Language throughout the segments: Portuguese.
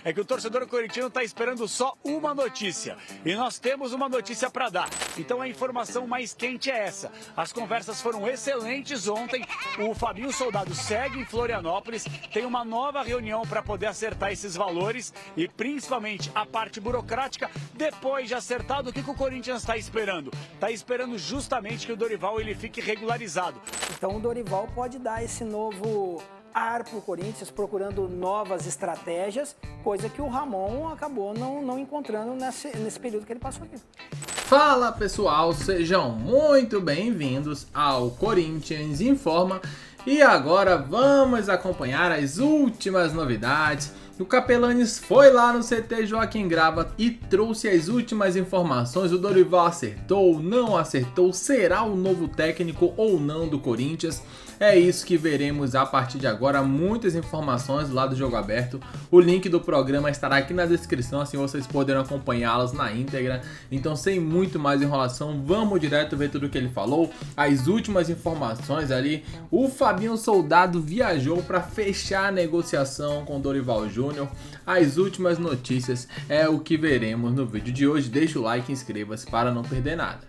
é que o torcedor corintiano está esperando só uma notícia. E nós temos uma notícia para dar. Então a informação mais quente é essa. As conversas foram excelentes ontem. O Fabinho Soldado segue em Florianópolis, tem uma nova reunião para poder acertar esses valores e principalmente a parte burocrática. Depois de acertado, o que o Corinthians está esperando? Está esperando justamente que o Dorival ele fique regularizado. Então o Dorival pode dar esse novo ar para o Corinthians, procurando novas estratégias, coisa que o Ramon acabou não encontrando nesse período que ele passou aqui. Fala pessoal, sejam muito bem-vindos ao Corinthians Informa e agora vamos acompanhar as últimas novidades. O Capelanes foi lá no CT Joaquim Grava e trouxe as últimas informações. O Dorival acertou, não acertou, será o novo técnico ou não do Corinthians? É isso que veremos a partir de agora, muitas informações lá do Jogo Aberto. O link do programa estará aqui na descrição, assim vocês poderão acompanhá-los na íntegra. Então, sem muito mais enrolação, vamos direto ver tudo o que ele falou. As últimas informações ali, o Fabinho Soldado viajou para fechar a negociação com o Dorival Júnior. As últimas notícias é o que veremos no vídeo de hoje. Deixa o like e inscreva-se para não perder nada.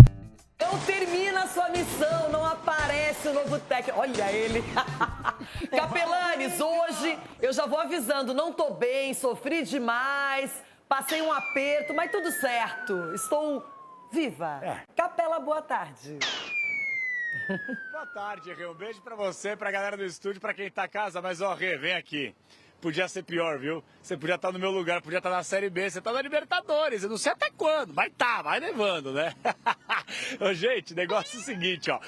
Não termina a sua missão, não aparece o novo técnico. Olha ele. Capelanes, hoje eu já vou avisando, não tô bem, sofri demais, passei um aperto, mas tudo certo. Estou viva. Capela, boa tarde. Boa tarde, Rê. Um beijo pra você, pra galera do estúdio, pra quem tá em casa. Mas, ó, Rê, vem aqui. Podia ser pior, viu? Você podia estar no meu lugar, podia estar na Série B, você tá na Libertadores, eu não sei até quando, mas tá, vai levando, né? Ô, gente, negócio é o seguinte, ó.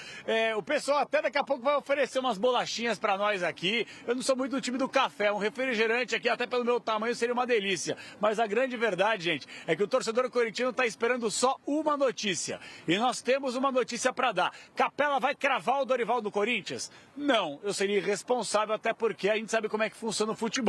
O pessoal até daqui a pouco vai oferecer umas bolachinhas pra nós aqui. Eu não sou muito do time do café, um refrigerante aqui, até pelo meu tamanho, seria uma delícia. Mas a grande verdade, gente, é que o torcedor corintiano tá esperando só uma notícia. E nós temos uma notícia pra dar. Capela vai cravar o Dorival do Corinthians? Não, eu seria irresponsável, até porque a gente sabe como é que funciona o futebol.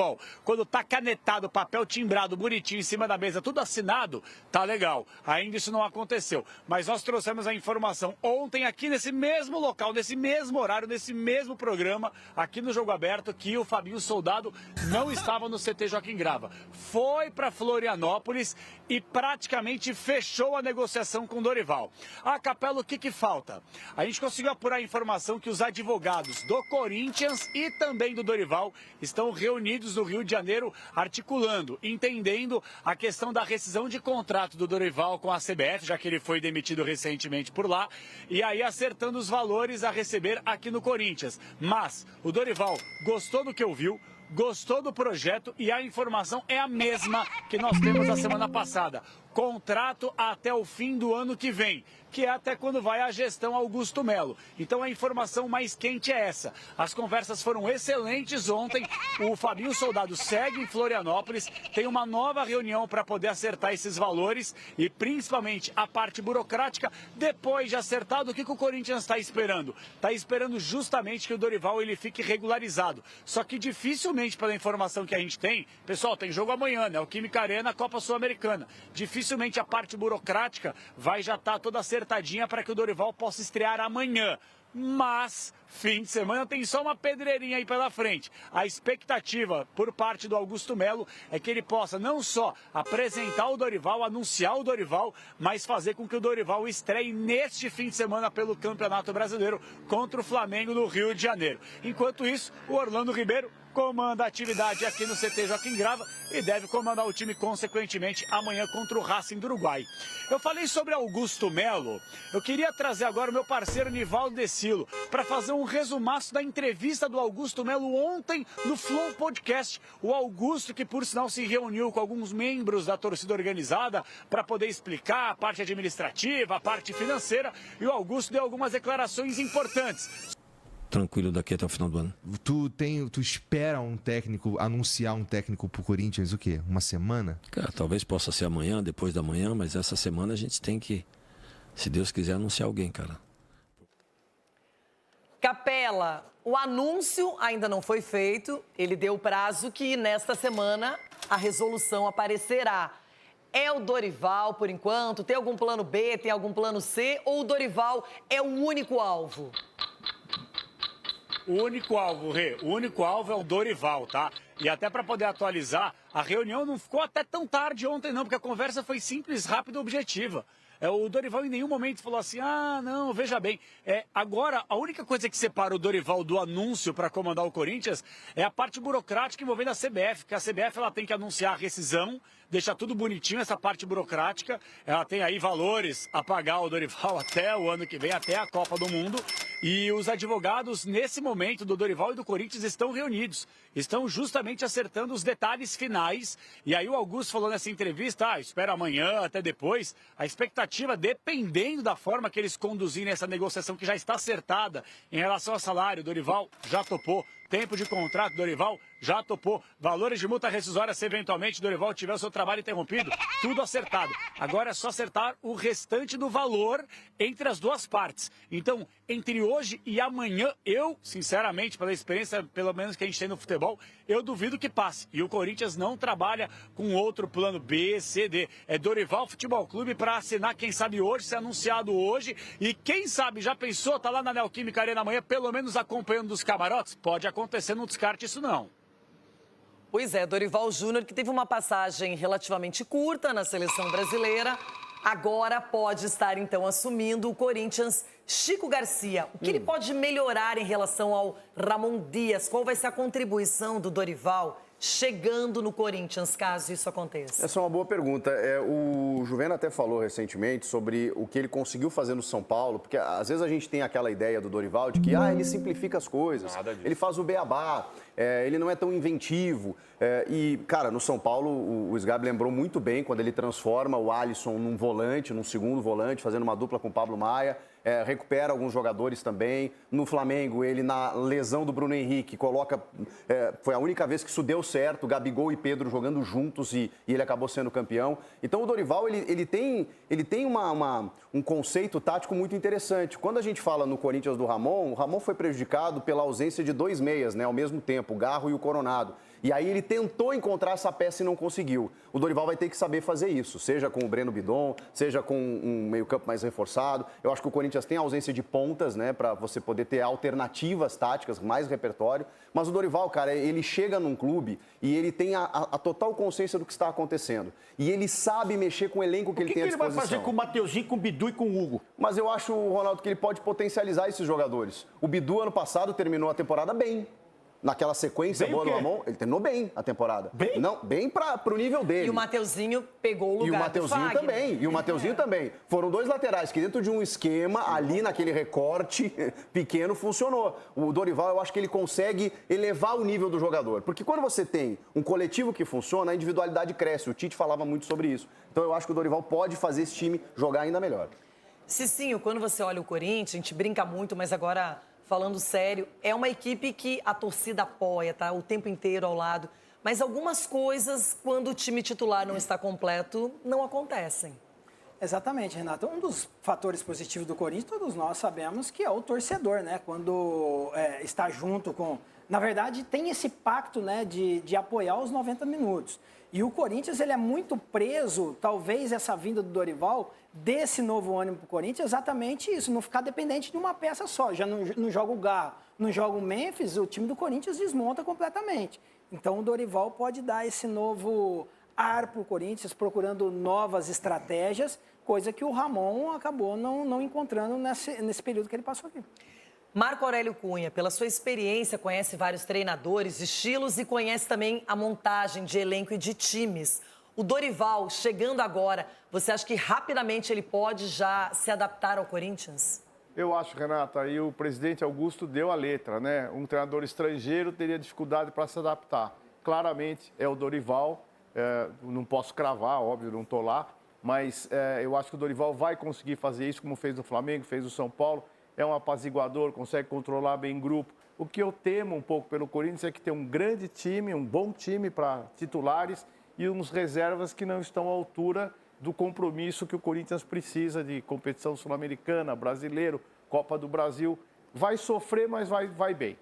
Quando tá canetado, papel timbrado, bonitinho em cima da mesa, tudo assinado, tá legal. Ainda isso não aconteceu. Mas nós trouxemos a informação ontem aqui nesse mesmo local, nesse mesmo horário, nesse mesmo programa, aqui no Jogo Aberto, que o Fabinho Soldado não estava no CT Joaquim Grava. Foi para Florianópolis e praticamente fechou a negociação com o Dorival. Ah, Capela, o que falta? A gente conseguiu apurar a informação que os advogados do Corinthians e também do Dorival estão reunidos no Rio de Janeiro, articulando, entendendo a questão da rescisão de contrato do Dorival com a CBF, já que ele foi demitido recentemente por lá, e aí acertando os valores a receber aqui no Corinthians. Mas o Dorival gostou do que ouviu, gostou do projeto e a informação é a mesma que nós temos na semana passada. Contrato até o fim do ano que vem, que é até quando vai a gestão Augusto Melo. Então a informação mais quente é essa. As conversas foram excelentes ontem. O Fabinho Soldado segue em Florianópolis, tem uma nova reunião para poder acertar esses valores e principalmente a parte burocrática. Depois de acertado, o que o Corinthians está esperando? Está esperando justamente que o Dorival ele fique regularizado. Só que dificilmente, pela informação que a gente tem, pessoal, tem jogo amanhã, né? O Química Arena, Copa Sul-Americana. Dificilmente a parte burocrática vai já estar toda acertadinha para que o Dorival possa estrear amanhã. Mas fim de semana tem só uma pedreirinha aí pela frente. A expectativa por parte do Augusto Melo é que ele possa não só apresentar o Dorival, anunciar o Dorival, mas fazer com que o Dorival estreie neste fim de semana pelo Campeonato Brasileiro contra o Flamengo no Rio de Janeiro. Enquanto isso, o Orlando Ribeiro comanda a atividade aqui no CT Joaquim Grava e deve comandar o time consequentemente amanhã contra o Racing do Uruguai. Eu falei sobre Augusto Melo, eu queria trazer agora o meu parceiro Nivaldo Decilo para fazer um resumaço da entrevista do Augusto Melo ontem no Flow Podcast. O Augusto, que por sinal se reuniu com alguns membros da torcida organizada para poder explicar a parte administrativa, a parte financeira, e o Augusto deu algumas declarações importantes. Tranquilo daqui até o final do ano. Tu espera um técnico, anunciar um técnico pro Corinthians o quê? Uma semana? Cara, talvez possa ser amanhã, depois da manhã, mas essa semana a gente tem que, se Deus quiser, anunciar alguém, cara. Capela, o anúncio ainda não foi feito. Ele deu prazo que nesta semana a resolução aparecerá. É o Dorival por enquanto? Tem algum plano B, tem algum plano C? Ou o Dorival é o único alvo? O único alvo, Rê, o único alvo é o Dorival, tá? E até para poder atualizar, a reunião não ficou até tão tarde ontem, não, porque a conversa foi simples, rápida e objetiva. O Dorival em nenhum momento falou assim, não, veja bem. Agora, a única coisa que separa o Dorival do anúncio para comandar o Corinthians é a parte burocrática envolvendo a CBF, porque a CBF ela tem que anunciar a rescisão, deixar tudo bonitinho, essa parte burocrática. Ela tem aí valores a pagar o Dorival até o ano que vem, até a Copa do Mundo. E os advogados, nesse momento, do Dorival e do Corinthians estão reunidos. Estão justamente acertando os detalhes finais. E aí o Augusto falou nessa entrevista, espera amanhã, até depois. A expectativa, dependendo da forma que eles conduzirem essa negociação que já está acertada em relação ao salário, o Dorival já topou. Tempo de contrato, Dorival já topou. Valores de multa rescisória, se eventualmente Dorival tiver o seu trabalho interrompido, tudo acertado. Agora é só acertar o restante do valor entre as duas partes. Então, entre hoje e amanhã, eu, sinceramente, pela experiência, pelo menos que a gente tem no futebol, eu duvido que passe. E o Corinthians não trabalha com outro plano B, C, D. É Dorival Futebol Clube para assinar, quem sabe hoje, ser anunciado hoje. E quem sabe, já pensou, tá lá na Neoquímica Arena amanhã, pelo menos acompanhando dos camarotes? Pode acontecer, não descarte isso não. Pois é, Dorival Júnior, que teve uma passagem relativamente curta na seleção brasileira, agora pode estar, então, assumindo o Corinthians. Chico Garcia, o que ele pode melhorar em relação ao Ramon Dias? Qual vai ser a contribuição do Dorival chegando no Corinthians, caso isso aconteça? Essa é uma boa pergunta. O Juvena até falou recentemente sobre o que ele conseguiu fazer no São Paulo, porque às vezes a gente tem aquela ideia do Dorival de que ele simplifica as coisas, ele faz o beabá, ele não é tão inventivo. E, cara, no São Paulo, o Sgarbi lembrou muito bem quando ele transforma o Alisson num volante, num segundo volante, fazendo uma dupla com o Pablo Maia. Recupera alguns jogadores também. No Flamengo, ele na lesão do Bruno Henrique, coloca... foi a única vez que isso deu certo, Gabigol e Pedro jogando juntos e ele acabou sendo campeão. Então o Dorival, ele tem um conceito tático muito interessante. Quando a gente fala no Corinthians do Ramon, o Ramon foi prejudicado pela ausência de 2 meias, né, ao mesmo tempo, o Garro e o Coronado. E aí ele tentou encontrar essa peça e não conseguiu. O Dorival vai ter que saber fazer isso, seja com o Breno Bidon, seja com um meio-campo mais reforçado. Eu acho que o Corinthians tem a ausência de pontas, né, para você poder ter alternativas táticas, mais repertório. Mas o Dorival, cara, ele chega num clube e ele tem a total consciência do que está acontecendo. E ele sabe mexer com o elenco que ele tem à disposição. O que ele vai fazer com o Mateuzinho, com o Bidu e com o Hugo? Mas eu acho, Ronaldo, que ele pode potencializar esses jogadores. O Bidu, ano passado, terminou a temporada bem. Naquela sequência boa do Ramon, ele terminou bem a temporada. Bem? Não, bem pro nível dele. E o Mateuzinho pegou o lugar E o Mateuzinho do também. E o Mateuzinho também. Foram 2 laterais que dentro de um esquema, ali naquele recorte pequeno, funcionou. O Dorival, eu acho que ele consegue elevar o nível do jogador. Porque quando você tem um coletivo que funciona, a individualidade cresce. O Tite falava muito sobre isso. Então eu acho que o Dorival pode fazer esse time jogar ainda melhor. Cicinho, quando você olha o Corinthians, a gente brinca muito, mas agora... Falando sério, é uma equipe que a torcida apoia, tá? O tempo inteiro ao lado. Mas algumas coisas, quando o time titular não está completo, não acontecem. Exatamente, Renato. Um dos fatores positivos do Corinthians, todos nós sabemos que é o torcedor, né? Quando está junto com... Na verdade, tem esse pacto, né, de apoiar os 90 minutos. E o Corinthians, ele é muito preso, talvez essa vinda do Dorival, desse novo ânimo para o Corinthians, exatamente isso, não ficar dependente de uma peça só. Já não joga o Garro, não joga o Memphis, o time do Corinthians desmonta completamente. Então o Dorival pode dar esse novo ar para o Corinthians, procurando novas estratégias, coisa que o Ramon acabou não encontrando nesse período que ele passou aqui. Marco Aurélio Cunha, pela sua experiência, conhece vários treinadores, estilos e conhece também a montagem de elenco e de times. O Dorival, chegando agora, você acha que rapidamente ele pode já se adaptar ao Corinthians? Eu acho, Renata, aí o presidente Augusto deu a letra, né? Um treinador estrangeiro teria dificuldade para se adaptar. Claramente é o Dorival, não posso cravar, óbvio, não estou lá, mas eu acho que o Dorival vai conseguir fazer isso, como fez no Flamengo, fez no São Paulo. É um apaziguador, consegue controlar bem grupo. O que eu temo um pouco pelo Corinthians é que tem um grande time, um bom time para titulares e uns reservas que não estão à altura do compromisso que o Corinthians precisa de competição sul-americana, brasileiro, Copa do Brasil. Vai sofrer, mas vai bem.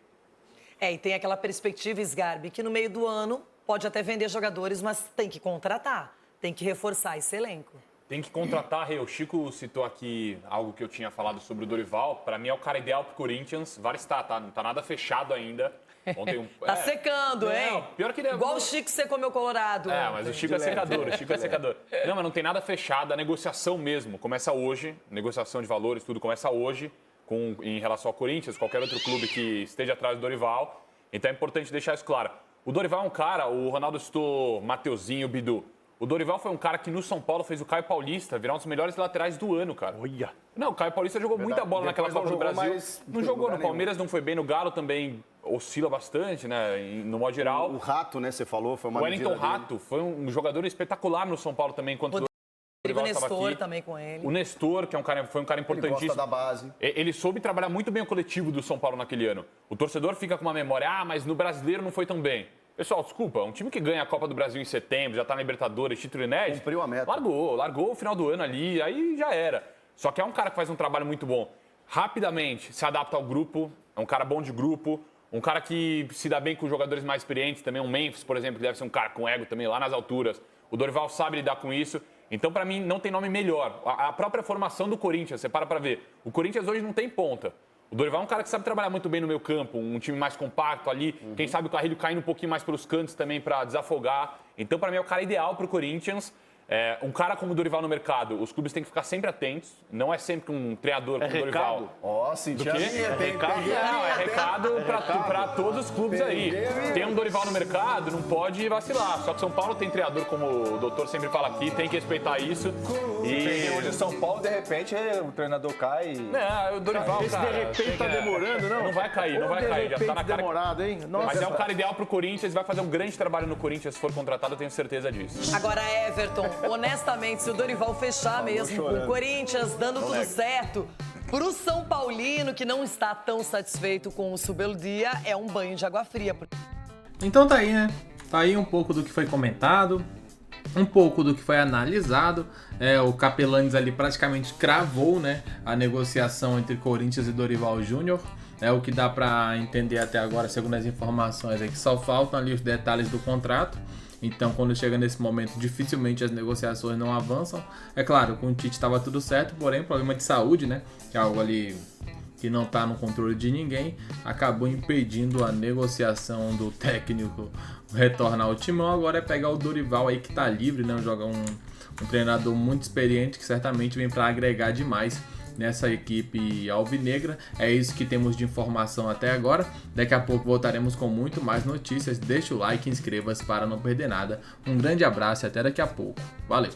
E tem aquela perspectiva, Sgarbi, que no meio do ano pode até vender jogadores, mas tem que contratar, tem que reforçar esse elenco. Tem que contratar, o Chico citou aqui algo que eu tinha falado sobre o Dorival. Para mim é o cara ideal para o Corinthians. Vai estar, tá? Não está nada fechado ainda. Ontem Tá secando, Não, hein? pior que ele é- Igual o Chico secou meu colorado. Mas o Chico é secador, o Chico é secador. Não, mas não tem nada fechado, a negociação mesmo começa hoje, negociação de valores, tudo começa hoje, em relação ao Corinthians, qualquer outro clube que esteja atrás do Dorival. Então é importante deixar isso claro. O Dorival é um cara, o Ronaldo citou Mateuzinho, Bidu. O Dorival foi um cara que no São Paulo fez o Caio Paulista virar um dos melhores laterais do ano, cara. Olha. Não, o Caio Paulista jogou muita bola naquela Depois Copa não do jogou Brasil. mais Não jogou, lugar no Palmeiras não foi bem, no Galo também oscila bastante, né, no modo geral. O Rato, né, você falou, foi uma O Wellington medida dele. Rato foi um jogador espetacular no São Paulo também, enquanto o Dorival estava Nestor aqui. também com ele. O Nestor, que foi um cara Ele importantíssimo. gosta da base. Ele soube trabalhar muito bem o coletivo do São Paulo naquele ano. O torcedor fica com uma memória, mas no Brasileiro não foi tão bem. Pessoal, desculpa, um time que ganha a Copa do Brasil em setembro, já tá na Libertadores, título inédito. Cumpriu a meta. Largou o final do ano ali, aí já era. Só que é um cara que faz um trabalho muito bom. Rapidamente se adapta ao grupo, é um cara bom de grupo, um cara que se dá bem com jogadores mais experientes também, um Memphis, por exemplo, que deve ser um cara com ego também lá nas alturas. O Dorival sabe lidar com isso. Então, para mim, não tem nome melhor. A própria formação do Corinthians, você para ver. O Corinthians hoje não tem ponta. O Dorival é um cara que sabe trabalhar muito bem no meio campo, um time mais compacto ali. Quem sabe o Carrilho caindo um pouquinho mais pelos cantos também para desafogar. Então, para mim, é o cara ideal para o Corinthians. Um cara como o Dorival no mercado, os clubes têm que ficar sempre atentos. Não é sempre um treinador como o Dorival. Ó, senti a quê? minha, Não, é recado para todos os clubes aí. Tem um Dorival no mercado, não pode vacilar. Só que São Paulo tem treinador, como o doutor sempre fala aqui, tem que respeitar isso. E hoje o São Paulo, de repente, o treinador cai. Não, o Dorival, Esse cara. de repente tá demorando, não? Não vai cair, não vai cair. Já tá na cara. demorado, hein? Nossa. Mas é um cara ideal pro Corinthians, vai fazer um grande trabalho no Corinthians se for contratado, eu tenho certeza disso. Agora, Everton, honestamente, se o Dorival fechar mesmo com o Corinthians, dando tudo certo, pro São Paulino, que não está tão satisfeito com o Subeldia, é um banho de água fria. Então tá aí, né? Tá aí um pouco do que foi comentado, um pouco do que foi analisado. O Capelanes ali praticamente cravou, né, a negociação entre Corinthians e Dorival Júnior. O que dá pra entender até agora, segundo as informações, é que só faltam ali os detalhes do contrato. Então, quando chega nesse momento, dificilmente as negociações não avançam. É claro, com o Tite estava tudo certo, porém, problema de saúde, né? Que é algo ali que não está no controle de ninguém, acabou impedindo a negociação do técnico retornar ao timão. Agora é pegar o Dorival aí que está livre, né? Um treinador muito experiente que certamente vem para agregar demais nessa equipe alvinegra. É isso que temos de informação até agora. Daqui a pouco voltaremos com muito mais notícias. Deixa o like e inscreva-se para não perder nada. Um grande abraço e até daqui a pouco. Valeu!